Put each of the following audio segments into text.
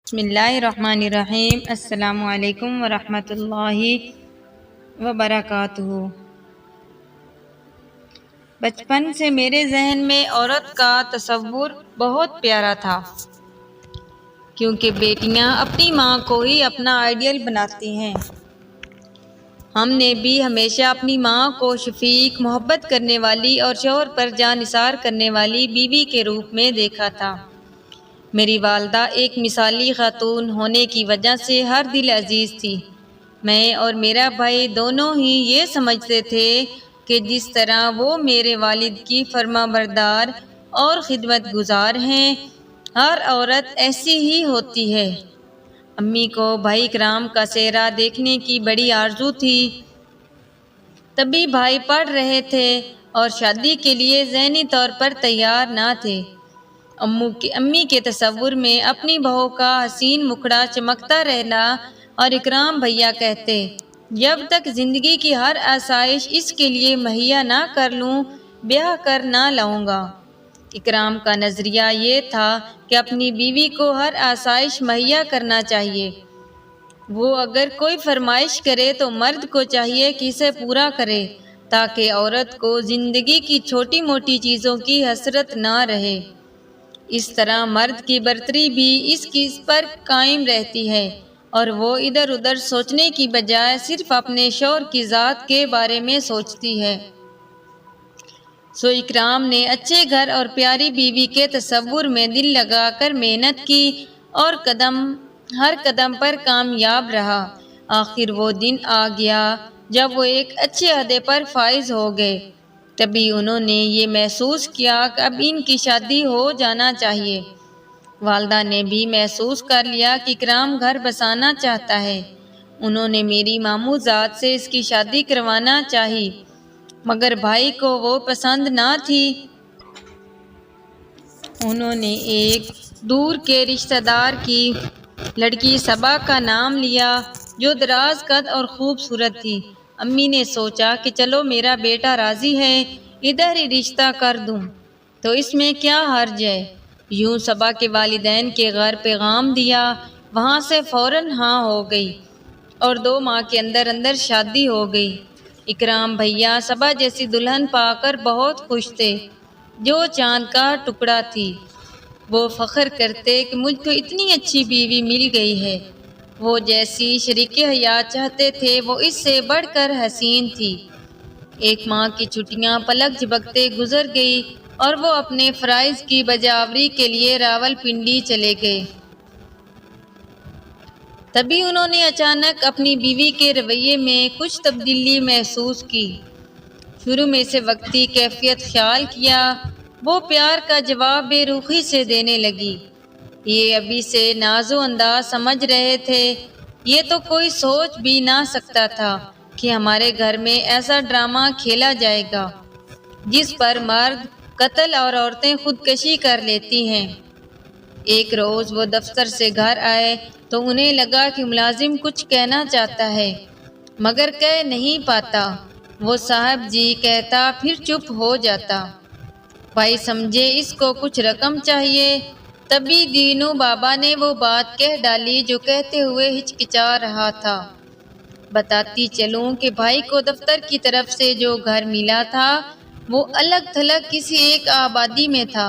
بسم اللہ الرحمن الرحیم۔ السلام علیکم ورحمۃ اللہ وبرکاتہ۔ بچپن سے میرے ذہن میں عورت کا تصور بہت پیارا تھا، کیونکہ بیٹیاں اپنی ماں کو ہی اپنا آئیڈیل بناتی ہیں۔ ہم نے بھی ہمیشہ اپنی ماں کو شفیق، محبت کرنے والی اور شوہر پر جاں نثار کرنے والی بیوی کے روپ میں دیکھا تھا۔ میری والدہ ایک مثالی خاتون ہونے کی وجہ سے ہر دل عزیز تھی۔ میں اور میرا بھائی دونوں ہی یہ سمجھتے تھے کہ جس طرح وہ میرے والد کی فرما بردار اور خدمت گزار ہیں، ہر عورت ایسی ہی ہوتی ہے۔ امی کو بھائی اکرام کا چہرہ دیکھنے کی بڑی آرزو تھی۔ تبھی بھائی پڑھ رہے تھے اور شادی کے لیے ذہنی طور پر تیار نہ تھے۔ امی کے تصور میں اپنی بہو کا حسین مکھڑا چمکتا رہنا اور اکرام بھیا کہتے، جب تک زندگی کی ہر آسائش اس کے لیے مہیا نہ کر لوں، بیاہ کر نہ لاؤں گا۔ اکرام کا نظریہ یہ تھا کہ اپنی بیوی کو ہر آسائش مہیا کرنا چاہیے۔ وہ اگر کوئی فرمائش کرے تو مرد کو چاہیے کہ اسے پورا کرے، تاکہ عورت کو زندگی کی چھوٹی موٹی چیزوں کی حسرت نہ رہے۔ اس طرح مرد کی برتری بھی اس پر قائم رہتی ہے اور وہ ادھر ادھر سوچنے کی بجائے صرف اپنے شوہر کی ذات کے بارے میں سوچتی ہے۔ سو اکرام نے اچھے گھر اور پیاری بیوی کے تصور میں دل لگا کر محنت کی اور ہر قدم پر کامیاب رہا۔ آخر وہ دن آ گیا جب وہ ایک اچھے عہدے پر فائز ہو گئے۔ تبھی انہوں نے یہ محسوس کیا کہ اب ان کی شادی ہو جانا چاہیے۔ والدہ نے بھی محسوس کر لیا کہ اکرام گھر بسانا چاہتا ہے۔ انہوں نے میری ماموں ذات سے اس کی شادی کروانا چاہی، مگر بھائی کو وہ پسند نہ تھی۔ انہوں نے ایک دور کے رشتہ دار کی لڑکی صبا کا نام لیا، جو دراز قد اور خوبصورت تھی۔ امی نے سوچا کہ چلو میرا بیٹا راضی ہے، ادھر ہی رشتہ کر دوں تو اس میں کیا حرج ہے۔ یوں صبا کے والدین کے گھر پیغام دیا، وہاں سے فوراً ہاں ہو گئی اور 2 ماہ کے اندر اندر شادی ہو گئی۔ اکرام بھیا صبا جیسی دلہن پا کر بہت خوش تھے، جو چاند کا ٹکڑا تھی۔ وہ فخر کرتے کہ مجھ کو اتنی اچھی بیوی مل گئی ہے۔ وہ جیسی شریک حیات چاہتے تھے وہ اس سے بڑھ کر حسین تھی۔ 1 ماہ کی چھٹیاں پلک جھپکتے گزر گئی اور وہ اپنے فرائض کی بجاوری کے لیے راولپنڈی چلے گئے۔ تبھی انہوں نے اچانک اپنی بیوی کے رویے میں کچھ تبدیلی محسوس کی۔ شروع میں سے وقتی کیفیت خیال کیا، وہ پیار کا جواب بے رخی سے دینے لگی۔ یہ ابھی سے ناز و انداز سمجھ رہے تھے۔ یہ تو کوئی سوچ بھی نہ سکتا تھا کہ ہمارے گھر میں ایسا ڈرامہ کھیلا جائے گا جس پر مرد قتل اور عورتیں خودکشی کر لیتی ہیں۔ ایک روز وہ دفتر سے گھر آئے تو انہیں لگا کہ ملازم کچھ کہنا چاہتا ہے مگر کہہ نہیں پاتا۔ وہ صاحب جی کہتا پھر چپ ہو جاتا۔ بھائی سمجھے اس کو کچھ رقم چاہیے۔ تبھی دینو بابا نے وہ بات کہہ ڈالی جو کہتے ہوئے ہچکچا رہا تھا۔ بتاتی چلوں کہ بھائی کو دفتر کی طرف سے جو گھر ملا تھا وہ الگ تھلگ کسی ایک آبادی میں تھا،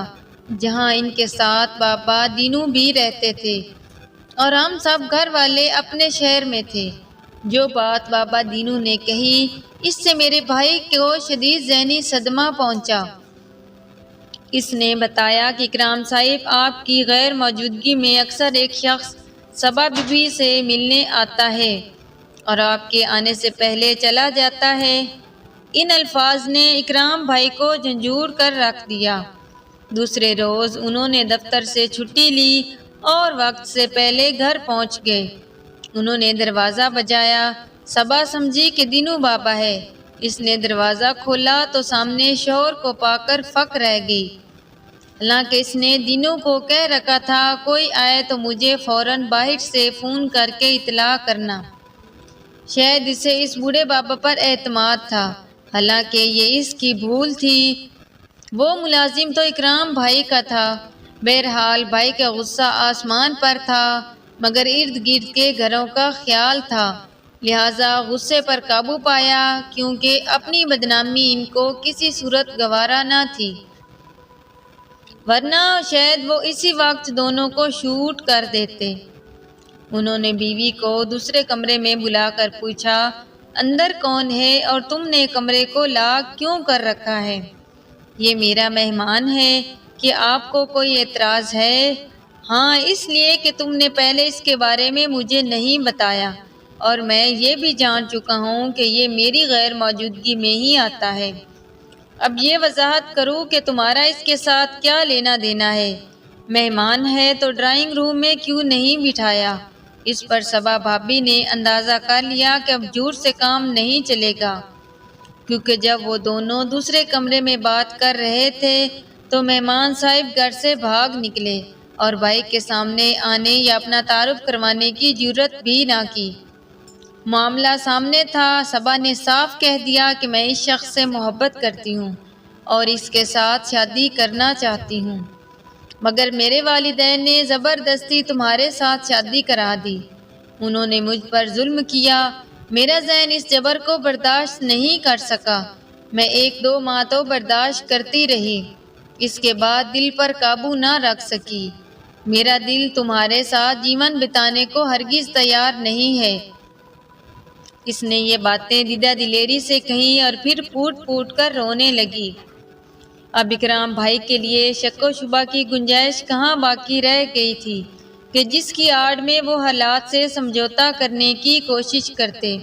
جہاں ان کے ساتھ بابا دینو بھی رہتے تھے اور ہم سب گھر والے اپنے شہر میں تھے۔ جو بات بابا دینو نے کہی، اس سے میرے بھائی کو شدید ذہنی صدمہ پہنچا۔ اس نے بتایا کہ اکرام صاحب آپ کی غیر موجودگی میں اکثر ایک شخص صبا بی بی سے ملنے آتا ہے اور آپ کے آنے سے پہلے چلا جاتا ہے۔ ان الفاظ نے اکرام بھائی کو جھنجھوڑ کر رکھ دیا۔ دوسرے روز انہوں نے دفتر سے چھٹی لی اور وقت سے پہلے گھر پہنچ گئے۔ انہوں نے دروازہ بجایا۔ صبا سمجھی کہ دینو بابا ہے۔ اس نے دروازہ کھولا تو سامنے شوہر کو پا کر فک رہ گئی۔ حالانکہ اس نے دینو کو کہہ رکھا تھا کوئی آئے تو مجھے فوراً باہر سے فون کر کے اطلاع کرنا۔ شاید اسے اس بوڑھے بابا پر اعتماد تھا، حالانکہ یہ اس کی بھول تھی۔ وہ ملازم تو اکرام بھائی کا تھا۔ بہرحال بھائی کا غصہ آسمان پر تھا۔ مگر ارد گرد کے گھروں کا خیال تھا، لہٰذا غصے پر قابو پایا، کیونکہ اپنی بدنامی ان کو کسی صورت گوارا نہ تھی، ورنہ شاید وہ اسی وقت دونوں کو شوٹ کر دیتے۔ انہوں نے بیوی کو دوسرے کمرے میں بلا کر پوچھا، اندر کون ہے اور تم نے کمرے کو لاک کیوں کر رکھا ہے؟ یہ میرا مہمان ہے، کہ آپ کو کوئی اعتراض ہے؟ ہاں، اس لیے کہ تم نے پہلے اس کے بارے میں مجھے نہیں بتایا، اور میں یہ بھی جان چکا ہوں کہ یہ میری غیر موجودگی میں ہی آتا ہے۔ اب یہ وضاحت کروں کہ تمہارا اس کے ساتھ کیا لینا دینا ہے؟ مہمان ہے تو ڈرائنگ روم میں کیوں نہیں بٹھایا؟ اس پر صبا بھابی نے اندازہ کر لیا کہ اب جھوٹ سے کام نہیں چلے گا، کیونکہ جب وہ دونوں دوسرے کمرے میں بات کر رہے تھے تو مہمان صاحب گھر سے بھاگ نکلے اور بھائی کے سامنے آنے یا اپنا تعارف کروانے کی جرات بھی نہ کی۔ معاملہ سامنے تھا، صبا نے صاف کہہ دیا کہ میں اس شخص سے محبت کرتی ہوں اور اس کے ساتھ شادی کرنا چاہتی ہوں، مگر میرے والدین نے زبردستی تمہارے ساتھ شادی کرا دی۔ انہوں نے مجھ پر ظلم کیا، میرا ذہن اس جبر کو برداشت نہیں کر سکا۔ میں 1-2 ماہ تو برداشت کرتی رہی، اس کے بعد دل پر قابو نہ رکھ سکی۔ میرا دل تمہارے ساتھ جیون بتانے کو ہرگز تیار نہیں ہے۔ اس نے یہ باتیں دیدہ دلیری سے کہیں اور پھر پھوٹ پھوٹ کر رونے لگی۔ اب اکرام بھائی کے لیے شک و شبہ کی گنجائش کہاں باقی رہ گئی تھی کہ جس کی آڑ میں وہ حالات سے سمجھوتا کرنے کی کوشش کرتے۔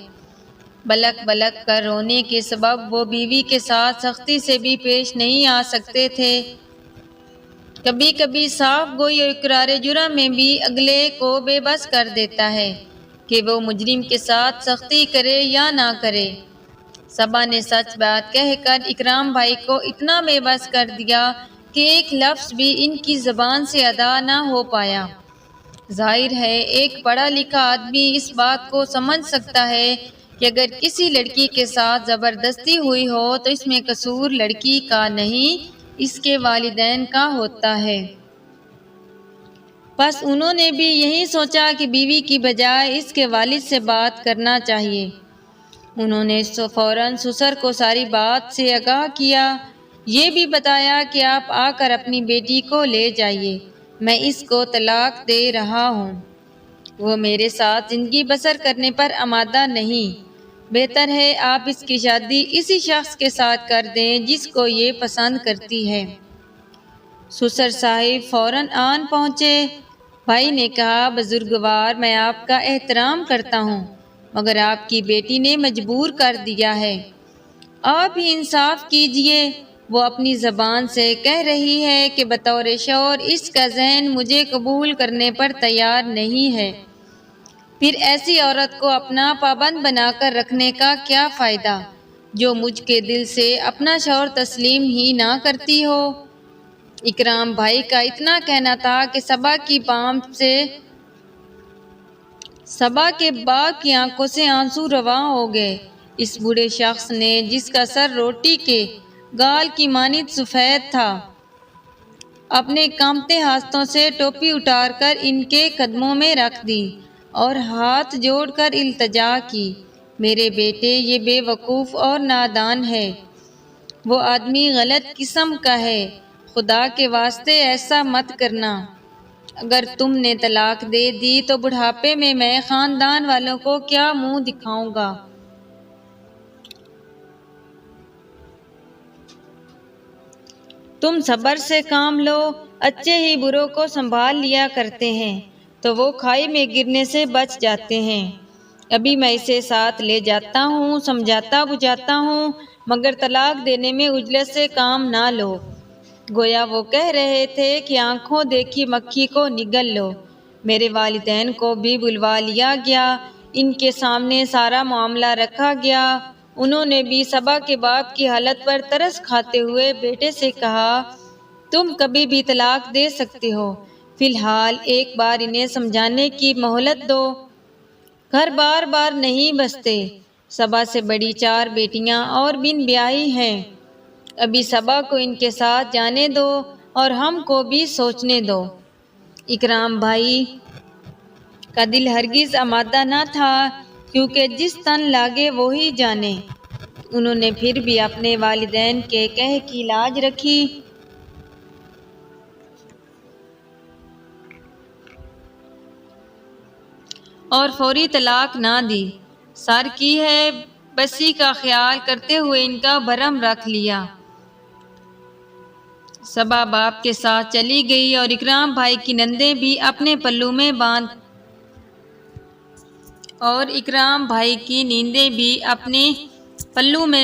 بلک بلک کر رونے کے سبب وہ بیوی کے ساتھ سختی سے بھی پیش نہیں آ سکتے تھے۔ کبھی کبھی صاف گوئی اور اقرار جرم میں بھی اگلے کو بے بس کر دیتا ہے کہ وہ مجرم کے ساتھ سختی کرے یا نہ کرے۔ صبا نے سچ بات کہہ کر اکرام بھائی کو اتنا بے بس کر دیا کہ ایک لفظ بھی ان کی زبان سے ادا نہ ہو پایا۔ ظاہر ہے ایک پڑھا لکھا آدمی اس بات کو سمجھ سکتا ہے کہ اگر کسی لڑکی کے ساتھ زبردستی ہوئی ہو تو اس میں قصور لڑکی کا نہیں، اس کے والدین کا ہوتا ہے۔ بس انہوں نے بھی یہی سوچا کہ بیوی کی بجائے اس کے والد سے بات کرنا چاہیے۔ انہوں نے فوراً سسر کو ساری بات سے آگاہ کیا، یہ بھی بتایا کہ آپ آ کر اپنی بیٹی کو لے جائیے، میں اس کو طلاق دے رہا ہوں۔ وہ میرے ساتھ زندگی بسر کرنے پر آمادہ نہیں، بہتر ہے آپ اس کی شادی اسی شخص کے ساتھ کر دیں جس کو یہ پسند کرتی ہے۔ سسر صاحب فوراً آن پہنچے۔ بھائی نے کہا، بزرگوار، میں آپ کا احترام کرتا ہوں، مگر آپ کی بیٹی نے مجبور کر دیا ہے، آپ ہی انصاف کیجئے۔ وہ اپنی زبان سے کہہ رہی ہے کہ بطور شوہر اس کا ذہن مجھے قبول کرنے پر تیار نہیں ہے، پھر ایسی عورت کو اپنا پابند بنا کر رکھنے کا کیا فائدہ جو مجھ کے دل سے اپنا شوہر تسلیم ہی نہ کرتی ہو۔ اکرام بھائی کا اتنا کہنا تھا کہ صبا کے باپ کی آنکھوں سے آنسو رواں ہو گئے۔ اس بوڑھے شخص نے، جس کا سر روٹی کے گال کی مانند سفید تھا، اپنے کانپتے ہاتھوں سے ٹوپی اتار کر ان کے قدموں میں رکھ دی اور ہاتھ جوڑ کر التجا کی، میرے بیٹے، یہ بے وقوف اور نادان ہے، وہ آدمی غلط قسم کا ہے، خدا کے واسطے ایسا مت کرنا، اگر تم نے طلاق دے دی تو بڑھاپے میں خاندان والوں کو کیا منہ دکھاؤں گا؟ تم صبر سے کام لو، اچھے ہی بروں کو سنبھال لیا کرتے ہیں تو وہ کھائی میں گرنے سے بچ جاتے ہیں۔ ابھی میں اسے ساتھ لے جاتا ہوں، سمجھاتا بجھاتا ہوں، مگر طلاق دینے میں عجلت سے کام نہ لو۔ گویا وہ کہہ رہے تھے کہ آنکھوں دیکھی مکھی کو نگل لو۔ میرے والدین کو بھی بلوا لیا گیا، ان کے سامنے سارا معاملہ رکھا گیا۔ انہوں نے بھی صبا کے باپ کی حالت پر ترس کھاتے ہوئے بیٹے سے کہا، تم کبھی بھی طلاق دے سکتے ہو، فی الحال ایک بار انہیں سمجھانے کی مہلت دو، گھر بار بار نہیں بستے، صبا سے بڑی 4 بیٹیاں اور بن بیاہی ہیں، ابھی صبا کو ان کے ساتھ جانے دو اور ہم کو بھی سوچنے دو۔ اکرام بھائی کا دل ہرگز آمادہ نہ تھا، کیونکہ جس تن لاگے وہی جانے۔ انہوں نے پھر بھی اپنے والدین کے کہے کی لاج رکھی اور فوری طلاق نہ دی۔ سر کی ہے بسی کا خیال کرتے ہوئے ان کا بھرم رکھ لیا۔ صبا باپ کے ساتھ چلی گئی اور اکرام بھائی کی نندیں بھی اپنے پلوں میں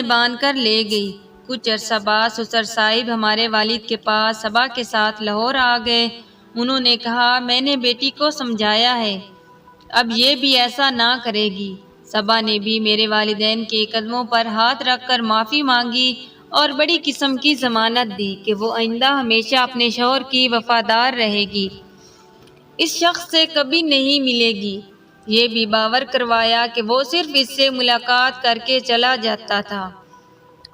باندھ کر لے گئی۔ کچھ عرصہ بعد سسر صاحب ہمارے والد کے پاس صبا کے ساتھ لاہور آ گئے۔ انہوں نے کہا، میں نے بیٹی کو سمجھایا ہے، اب یہ بھی ایسا نہ کرے گی۔ صبا نے بھی میرے والدین کے قدموں پر ہاتھ رکھ کر معافی مانگی اور بڑی قسم کی ضمانت دی کہ وہ آئندہ ہمیشہ اپنے شوہر کی وفادار رہے گی، اس شخص سے کبھی نہیں ملے گی۔ یہ بھی باور کروایا کہ وہ صرف اس سے ملاقات کر کے چلا جاتا تھا،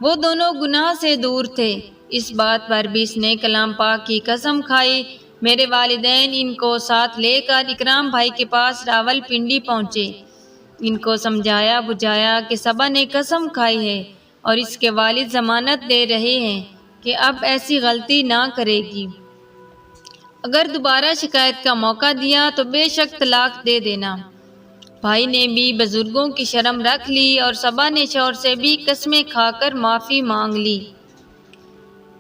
وہ دونوں گناہ سے دور تھے۔ اس بات پر بھی اس نے کلام پاک کی قسم کھائی۔ میرے والدین ان کو ساتھ لے کر اکرام بھائی کے پاس راول پنڈی پہنچے۔ ان کو سمجھایا بجھایا کہ صبا نے قسم کھائی ہے اور اس کے والد ضمانت دے رہے ہیں کہ اب ایسی غلطی نہ کرے گی۔ اگر دوبارہ شکایت کا موقع دیا تو بے شک طلاق دے دینا۔ بھائی نے بھی بزرگوں کی شرم رکھ لی اور صبا نے شوہر سے بھی قسمیں کھا کر معافی مانگ لی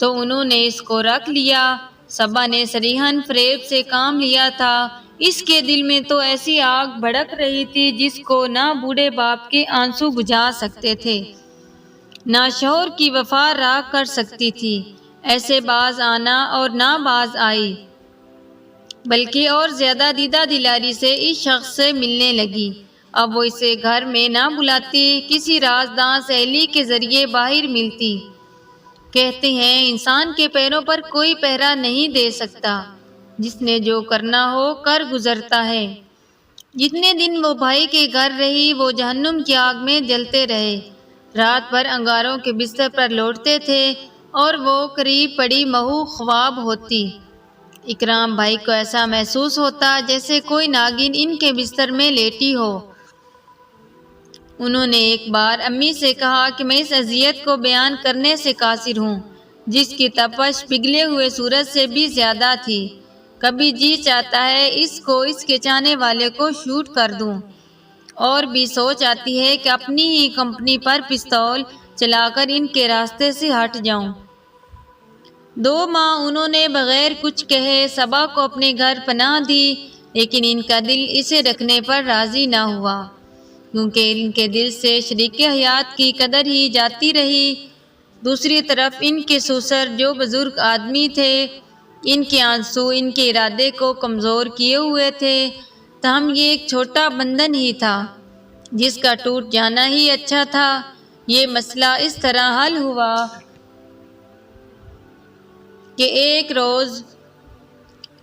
تو انہوں نے اس کو رکھ لیا۔ صبا نے صریحاً فریب سے کام لیا تھا۔ اس کے دل میں تو ایسی آگ بھڑک رہی تھی جس کو نہ بوڑھے باپ کے آنسو بجھا سکتے تھے، نہ شوہر کی وفا راکھ کر سکتی تھی۔ ایسے باز آنا اور نہ باز آئی، بلکہ اور زیادہ دیدہ دلاری سے اس شخص سے ملنے لگی۔ اب وہ اسے گھر میں نہ بلاتی، کسی رازداں سہیلی کے ذریعے باہر ملتی۔ کہتے ہیں انسان کے پیروں پر کوئی پہرا نہیں دے سکتا، جس نے جو کرنا ہو کر گزرتا ہے۔ جتنے دن وہ بھائی کے گھر رہی وہ جہنم کی آگ میں جلتے رہے، رات بھر انگاروں کے بستر پر لوٹتے تھے اور وہ قریب پڑی مہو خواب ہوتی۔ اکرام بھائی کو ایسا محسوس ہوتا جیسے کوئی ناگن ان کے بستر میں لیٹی ہو۔ انہوں نے ایک بار امی سے کہا کہ میں اس اذیت کو بیان کرنے سے قاصر ہوں، جس کی تپش پگھلے ہوئے سورج سے بھی زیادہ تھی۔ کبھی جی چاہتا ہے اس کو اس کے چاہنے والے کو شوٹ کر دوں، اور بھی سوچ آتی ہے کہ اپنی ہی کمپنی پر پستول چلا کر ان کے راستے سے ہٹ جاؤں۔ 2 ماہ انہوں نے بغیر کچھ کہے صبا کو اپنے گھر پناہ دی، لیکن ان کا دل اسے رکھنے پر راضی نہ ہوا، کیونکہ ان کے دل سے شریک حیات کی قدر ہی جاتی رہی۔ دوسری طرف ان کے سسر جو بزرگ آدمی تھے، ان کے آنسو ان کے ارادے کو کمزور کیے ہوئے تھے۔ تاہم یہ ایک چھوٹا بندھن ہی تھا جس کا ٹوٹ جانا ہی اچھا تھا۔ یہ مسئلہ اس طرح حل ہوا کہ ایک روز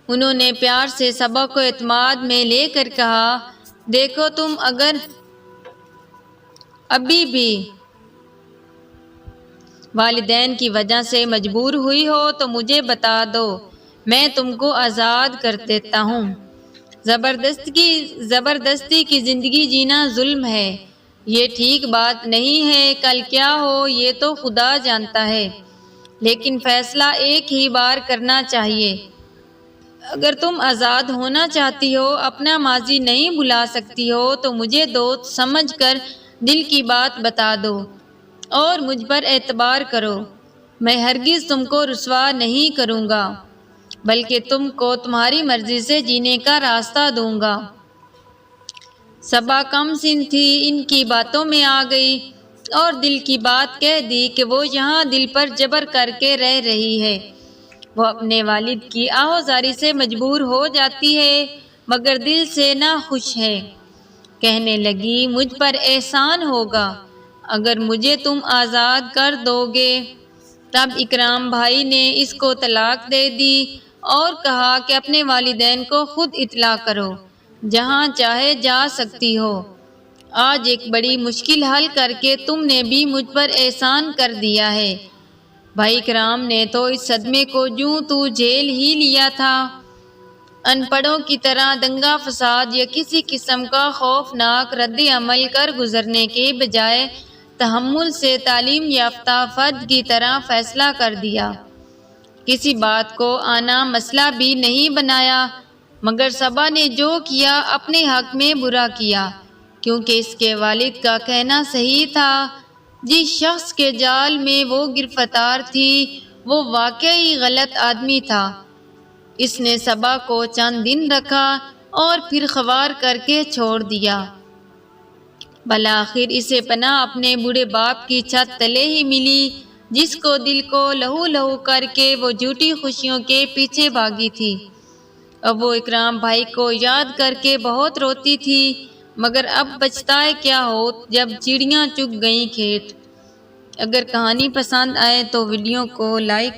انہوں نے پیار سے صبا کو اعتماد میں لے کر کہا، دیکھو تم اگر ابھی بھی والدین کی وجہ سے مجبور ہوئی ہو تو مجھے بتا دو، میں تم کو آزاد کر دیتا ہوں۔ زبردستی کی زندگی جینا ظلم ہے، یہ ٹھیک بات نہیں ہے۔ کل کیا ہو یہ تو خدا جانتا ہے، لیکن فیصلہ ایک ہی بار کرنا چاہیے۔ اگر تم آزاد ہونا چاہتی ہو، اپنا ماضی نہیں بھلا سکتی ہو تو مجھے دوست سمجھ کر دل کی بات بتا دو اور مجھ پر اعتبار کرو۔ میں ہرگز تم کو رسوا نہیں کروں گا، بلکہ تم کو تمہاری مرضی سے جینے کا راستہ دوں گا۔ صبا کم سن تھی، ان کی باتوں میں آ گئی اور دل کی بات کہہ دی کہ وہ یہاں دل پر جبر کر کے رہ رہی ہے۔ وہ اپنے والد کی آہوازاری سے مجبور ہو جاتی ہے، مگر دل سے نہ خوش ہے۔ کہنے لگی، مجھ پر احسان ہوگا اگر مجھے تم آزاد کر دو گے۔ تب اکرام بھائی نے اس کو طلاق دے دی اور کہا کہ اپنے والدین کو خود اطلاع کرو، جہاں چاہے جا سکتی ہو۔ آج ایک بڑی مشکل حل کر کے تم نے بھی مجھ پر احسان کر دیا ہے۔ بھائی اکرام نے تو اس صدمے کو جوں توں جھیل ہی لیا تھا۔ ان پڑھوں کی طرح دنگا فساد یا کسی قسم کا خوفناک رد عمل کر گزرنے کے بجائے تحمل سے تعلیم یافتہ فرد کی طرح فیصلہ کر دیا۔ کسی بات کو آنا مسئلہ بھی نہیں بنایا، مگر صبا نے جو کیا اپنے حق میں برا کیا، کیونکہ اس کے والد کا کہنا صحیح تھا۔ جس شخص کے جال میں وہ گرفتار تھی وہ واقعی غلط آدمی تھا۔ اس نے صبا کو چند دن رکھا اور پھر خوار کر کے چھوڑ دیا۔ بالآخر اسے پناہ اپنے بوڑھے باپ کی چھت تلے ہی ملی، جس کو دل کو لہو لہو کر کے وہ جھوٹی خوشیوں کے پیچھے بھاگی تھی۔ اب وہ اکرام بھائی کو یاد کر کے بہت روتی تھی، مگر اب پچھتائے کیا ہوت جب چڑیاں چگ گئیں کھیت۔ اگر کہانی پسند آئے تو ویڈیو کو لائک